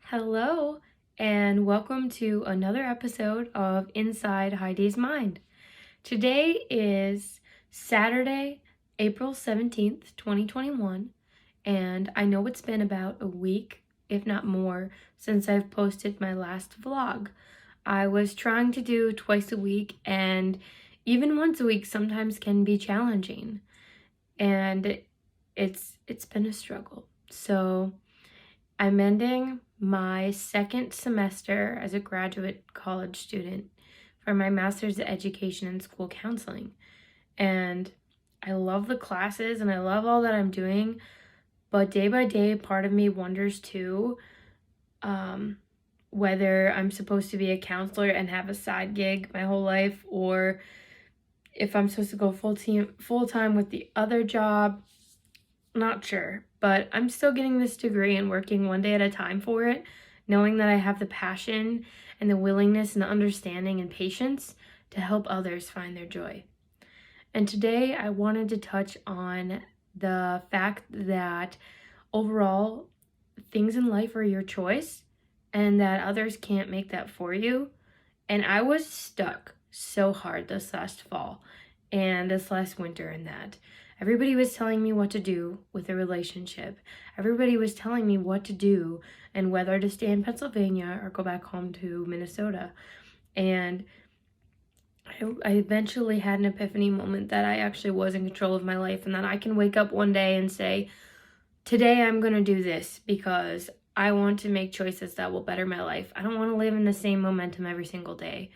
Hello, and welcome to another episode of Inside Heidi's Mind. Today is Saturday, April 17th, 2021, and I know it's been about a week, if not more, since I've posted my last vlog. I was trying to do twice a week, and even once a week sometimes can be challenging, and it's been a struggle. So I'm ending my second semester as a graduate college student for my master's in education and school counseling. And I love the classes and I love all that I'm doing, but day by day, part of me wonders too, whether I'm supposed to be a counselor and have a side gig my whole life, or if I'm supposed to go full time with the other job. Not sure, but I'm still getting this degree and working one day at a time for it, knowing that I have the passion and the willingness and the understanding and patience to help others find their joy. And today I wanted to touch on the fact that overall things in life are your choice and that others can't make that for you. And I was stuck so hard this last fall and this last winter in that. Everybody was telling me what to do with a relationship. Everybody was telling me what to do and whether to stay in Pennsylvania or go back home to Minnesota. And I eventually had an epiphany moment that I actually was in control of my life and that I can wake up one day and say, today I'm going to do this because I want to make choices that will better my life. I don't want to live in the same momentum every single day.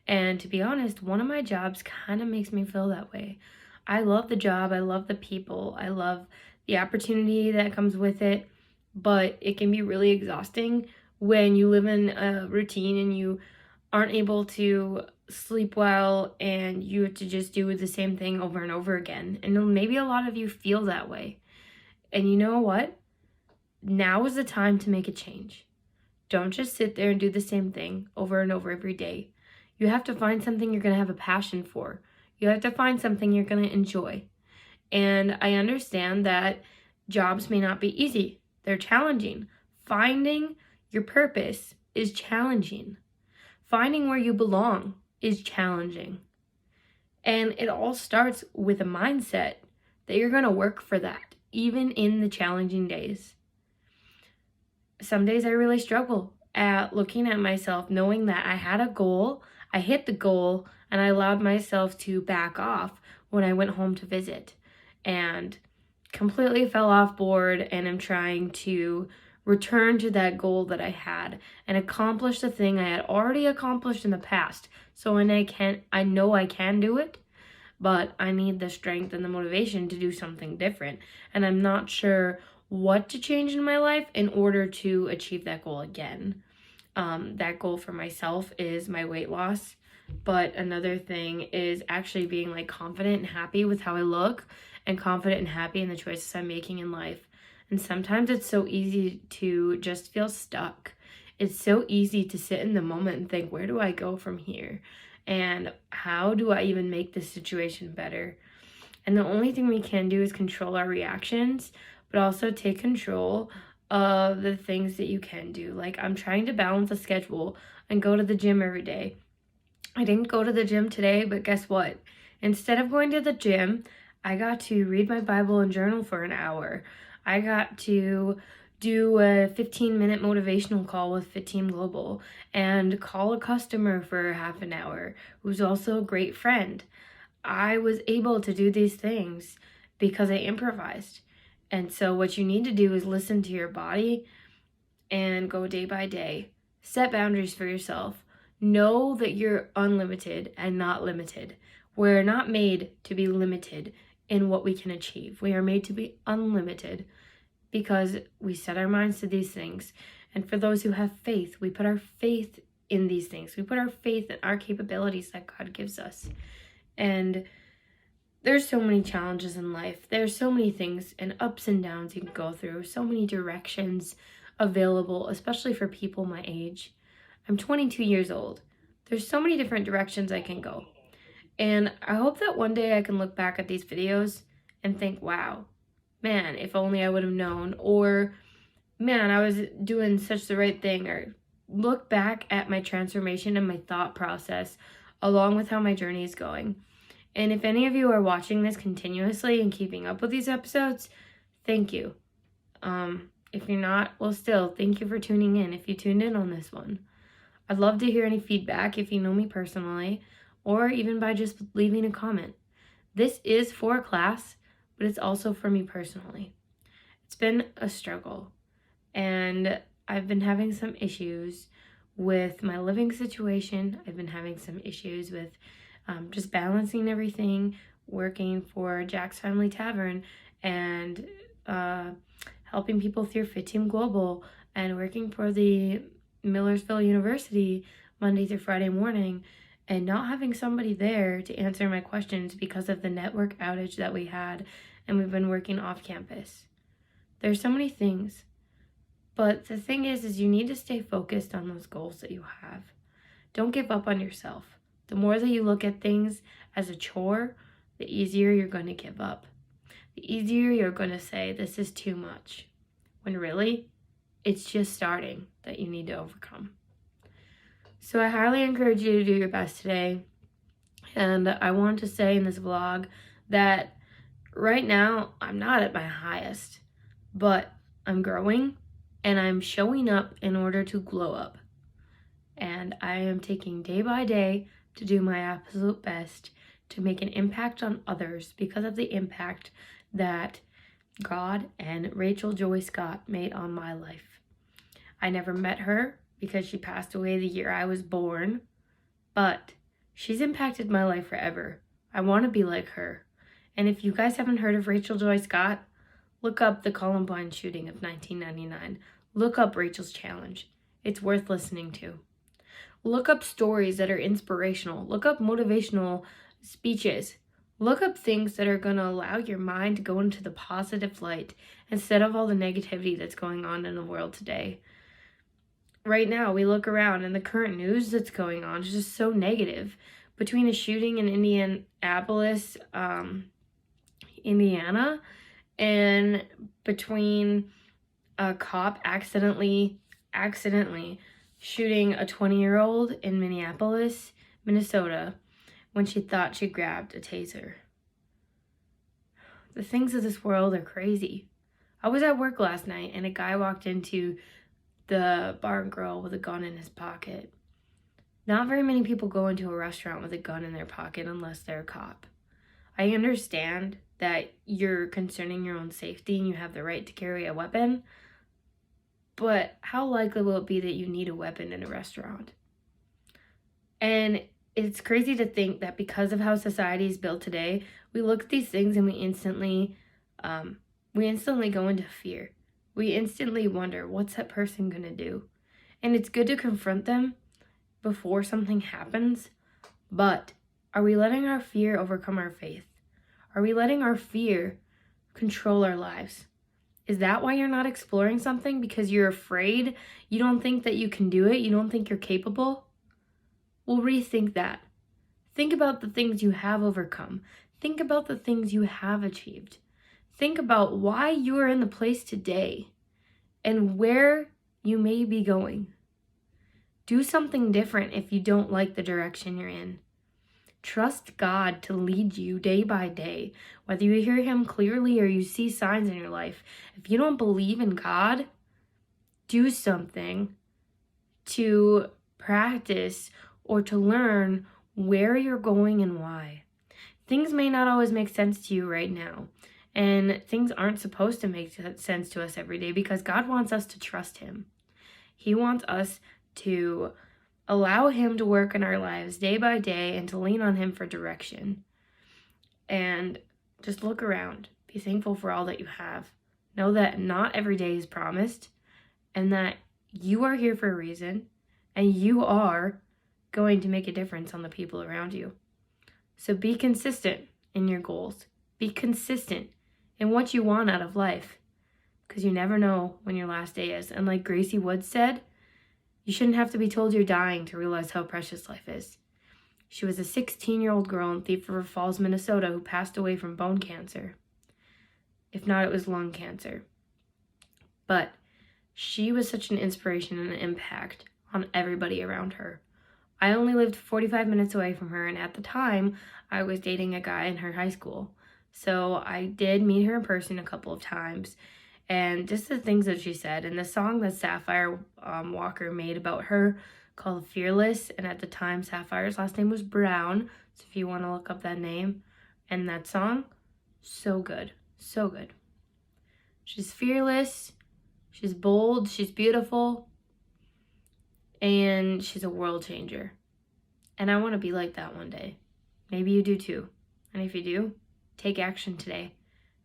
And to be honest, one of my jobs kind of makes me feel that way. I love the job, I love the people, I love the opportunity that comes with it, but it can be really exhausting when you live in a routine and you aren't able to sleep well and you have to just do the same thing over and over again. And maybe a lot of you feel that way. And you know what? Now is the time to make a change. Don't just sit there and do the same thing over and over every day. You have to find something you're going to have a passion for. You have to find something you're going to enjoy. And I understand that jobs may not be easy. They're challenging. Finding your purpose is challenging. Finding where you belong is challenging. And it all starts with a mindset that you're going to work for that, even in the challenging days. Some days I really struggle at looking at myself, knowing that I had a goal, I hit the goal, and I allowed myself to back off when I went home to visit and completely fell off board and am trying to return to that goal that I had and accomplish the thing I had already accomplished in the past. So when I know I can do it, but I need the strength and the motivation to do something different. And I'm not sure what to change in my life in order to achieve that goal again. That goal for myself is my weight loss. But another thing is actually being confident and happy with how I look and confident and happy in the choices I'm making in life. And sometimes it's so easy to just feel stuck. It's so easy to sit in the moment and think, where do I go from here? And how do I even make this situation better? And the only thing we can do is control our reactions, but also take control of the things that you can do. I'm trying to balance a schedule and go to the gym every day. I didn't go to the gym today, but guess what? Instead of going to the gym, I got to read my Bible and journal for an hour. I got to do a 15-minute motivational call with Fit Team Global and call a customer for half an hour who's also a great friend. I was able to do these things because I improvised. And so what you need to do is listen to your body and go day by day. Set boundaries for yourself. Know that you're unlimited and not limited. We're not made to be limited in what we can achieve. We are made to be unlimited because we set our minds to these things. And for those who have faith, we put our faith in these things. We put our faith in our capabilities that God gives us. And there's so many challenges in life. There's so many things and ups and downs you can go through. So many directions available, especially for people my age. I'm 22 years old. There's so many different directions I can go. And I hope that one day I can look back at these videos and think, wow, man, if only I would have known. Or man, I was doing such the right thing, or look back at my transformation and my thought process along with how my journey is going. And if any of you are watching this continuously and keeping up with these episodes, thank you. If you're not, well, still, thank you for tuning in if you tuned in on this one. I'd love to hear any feedback if you know me personally, or even by just leaving a comment. This is for class, but it's also for me personally. It's been a struggle, and I've been having some issues with my living situation. I've been having some issues with just balancing everything, working for Jack's Family Tavern, and helping people through Fit Team Global, and working for the Millersville University Monday through Friday morning, and not having somebody there to answer my questions because of the network outage that we had, and we've been working off campus. There's so many things, but the thing is you need to stay focused on those goals that you have. Don't give up on yourself. The more that you look at things as a chore, the easier you're going to give up. The easier you're going to say, this is too much, when really, it's just starting that you need to overcome. So I highly encourage you to do your best today. And I want to say in this vlog that right now, I'm not at my highest, but I'm growing and I'm showing up in order to glow up. And I am taking day by day to do my absolute best to make an impact on others because of the impact that God and Rachel Joy Scott made on my life. I never met her because she passed away the year I was born, but she's impacted my life forever. I want to be like her. And if you guys haven't heard of Rachel Joy Scott, look up the Columbine shooting of 1999. Look up Rachel's Challenge. It's worth listening to. Look up stories that are inspirational. Look up motivational speeches. Look up things that are going to allow your mind to go into the positive light instead of all the negativity that's going on in the world today. Right now, we look around and the current news that's going on is just so negative. Between a shooting in Indianapolis, Indiana, and between a cop accidentally shooting a 20-year-old in Minneapolis, Minnesota, when she thought she grabbed a taser. The things of this world are crazy. I was at work last night and a guy walked into the bar and grill with a gun in his pocket. Not very many people go into a restaurant with a gun in their pocket unless they're a cop. I understand that you're concerning your own safety and you have the right to carry a weapon, but how likely will it be that you need a weapon in a restaurant? And it's crazy to think that because of how society is built today, we look at these things and we instantly go into fear. We instantly wonder, what's that person gonna do? And it's good to confront them before something happens, but are we letting our fear overcome our faith? Are we letting our fear control our lives? Is that why you're not exploring something? Because you're afraid? You don't think that you can do it? You don't think you're capable? Well, rethink that. Think about the things you have overcome. Think about the things you have achieved. Think about why you are in the place today and where you may be going. Do something different if you don't like the direction you're in. Trust God to lead you day by day, whether you hear Him clearly or you see signs in your life. If you don't believe in God, do something to practice or to learn where you're going and why. Things may not always make sense to you right now, and things aren't supposed to make sense to us every day because God wants us to trust Him. He wants us to allow Him to work in our lives day by day and to lean on Him for direction. And just look around. Be thankful for all that you have. Know that not every day is promised and that you are here for a reason and you are going to make a difference on the people around you. So be consistent in your goals. Be consistent in what you want out of life because you never know when your last day is. And like Gracie Woods said, you shouldn't have to be told you're dying to realize how precious life is. She was a 16-year-old girl in Thief River Falls, Minnesota, who passed away from bone cancer. If not, it was lung cancer. But She was such an inspiration and an impact on everybody around her. I only lived 45 minutes away from her, and at the time, I was dating a guy in her high school. So I did meet her in person a couple of times, and just the things that she said, and the song that Sapphire Walker made about her called Fearless, and at the time, Sapphire's last name was Brown, so if you want to look up that name, and that song, so good, so good. She's fearless, she's bold, she's beautiful, and she's a world changer. And I want to be like that one day. Maybe you do too. And if you do, take action today.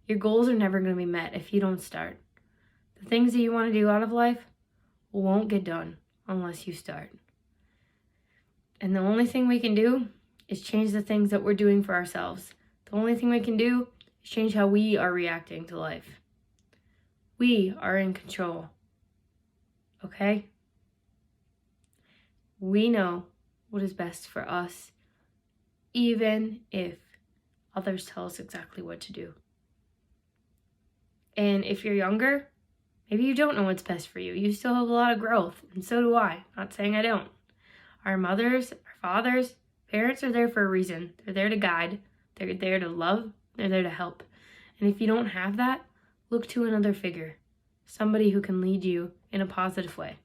Your goals are never going to be met if you don't start. The things that you want to do out of life won't get done unless you start. And the only thing we can do is change the things that we're doing for ourselves. The only thing we can do is change how we are reacting to life. We are in control. Okay? We know what is best for us, even if others tell us exactly what to do. And if you're younger, maybe you don't know what's best for you. You still have a lot of growth, and so do I. Not saying I don't. Our mothers, our fathers, parents are there for a reason. They're there to guide. They're there to love. They're there to help. And if you don't have that, look to another figure, somebody who can lead you in a positive way.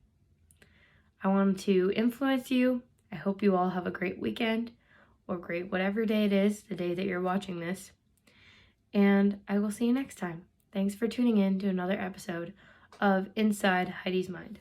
I want to influence you. I hope you all have a great weekend, or great whatever day it is, the day that you're watching this. And I will see you next time. Thanks for tuning in to another episode of Inside Heidi's Mind.